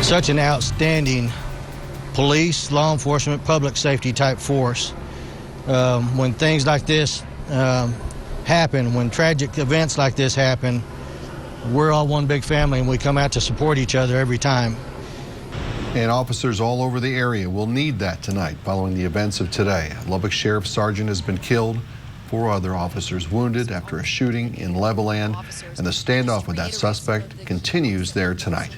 such an outstanding police, law enforcement, public safety type force. When things like this happen, when tragic events like this happen, we're all one big family and we come out to support each other every time. And officers all over the area will need that tonight following the events of today. A Lubbock Sheriff Sergeant has been killed, 4 other officers wounded after a shooting in Levelland, and the standoff with that suspect continues there tonight.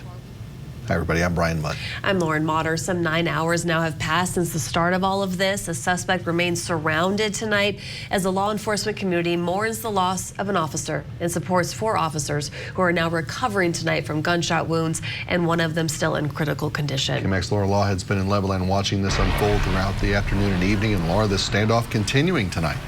Hi everybody, I'm Brian Mudd. I'm Lauren Motter. Some 9 hours now have passed since the start of all of this. A suspect remains surrounded tonight as the law enforcement community mourns the loss of an officer and supports 4 officers who are now recovering tonight from gunshot wounds, and one of them still in critical condition. KAMC Laura Laughead's been in Levelland watching this unfold throughout the afternoon and evening, and Laura, this standoff continuing tonight.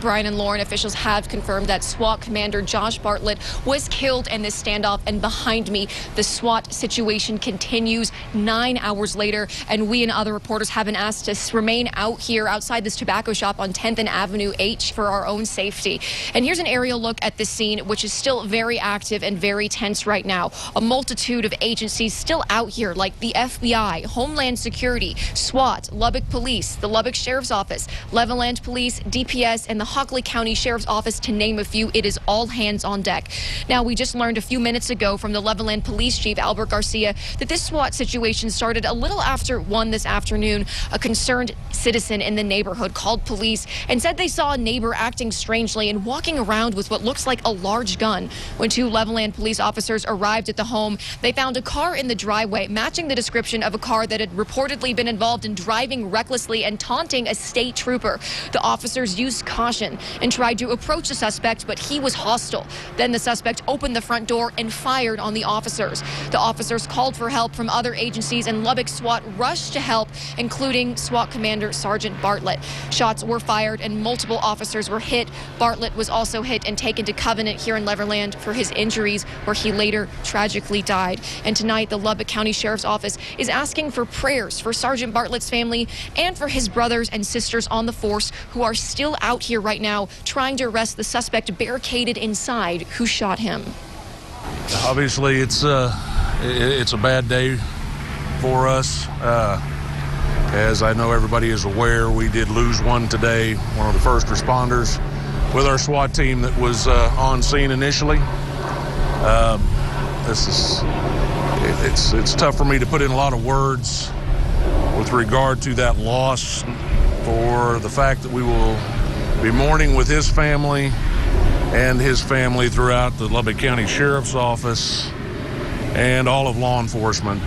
Brian and Lauren, officials have confirmed that SWAT Commander Josh Bartlett was killed in this standoff, and behind me, the SWAT situation continues 9 hours later, and we and other reporters have been asked to remain out here outside this tobacco shop on 10th and Avenue H for our own safety. And here's an aerial look at the scene, which is still very active and very tense right now. A multitude of agencies still out here, like the FBI, Homeland Security, SWAT, Lubbock Police, the Lubbock Sheriff's Office, Levelland Police, DPS, and the Hockley County Sheriff's Office, to name a few. It is all hands on deck. Now, we just learned a few minutes ago from the Levelland Police Chief, Albert Garcia, that this SWAT situation started a little after 1 this afternoon. A concerned citizen in the neighborhood called police and said they saw a neighbor acting strangely and walking around with what looks like a large gun. When 2 Levelland police officers arrived at the home, they found a car in the driveway matching the description of a car that had reportedly been involved in driving recklessly and taunting a state trooper. The officers used caution and tried to approach the suspect, but he was hostile. Then the suspect opened the front door and fired on the officers. The officers called for help from other agencies, and Lubbock SWAT rushed to help, including SWAT Commander Sergeant Bartlett. Shots were fired and multiple officers were hit. Bartlett was also hit and taken to Covenant here in Levelland for his injuries, where he later tragically died. And tonight, the Lubbock County Sheriff's Office is asking for prayers for Sergeant Bartlett's family and for his brothers and sisters on the force who are still out here right now trying to arrest the suspect barricaded inside who shot him. Obviously, it's a bad day for us. As I know everybody is aware, we did lose one today, one of the first responders with our SWAT team that was on scene initially. It's tough for me to put in a lot of words with regard to that loss, for the fact that we will be mourning with his family and his family throughout the Lubbock County Sheriff's Office and all of law enforcement.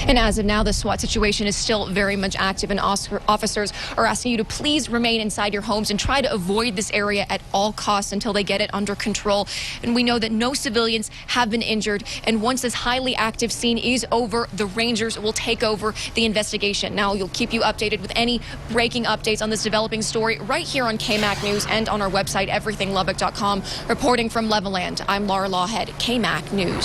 And as of now, the SWAT situation is still very much active, and officers are asking you to please remain inside your homes and try to avoid this area at all costs until they get it under control. And we know that no civilians have been injured, and once this highly active scene is over, the Rangers will take over the investigation. Now, you'll keep you updated with any breaking updates on this developing story right here on KAMC News and on our website, everythinglubbock.com. Reporting from Levelland, I'm Laura Laughead, KAMC News.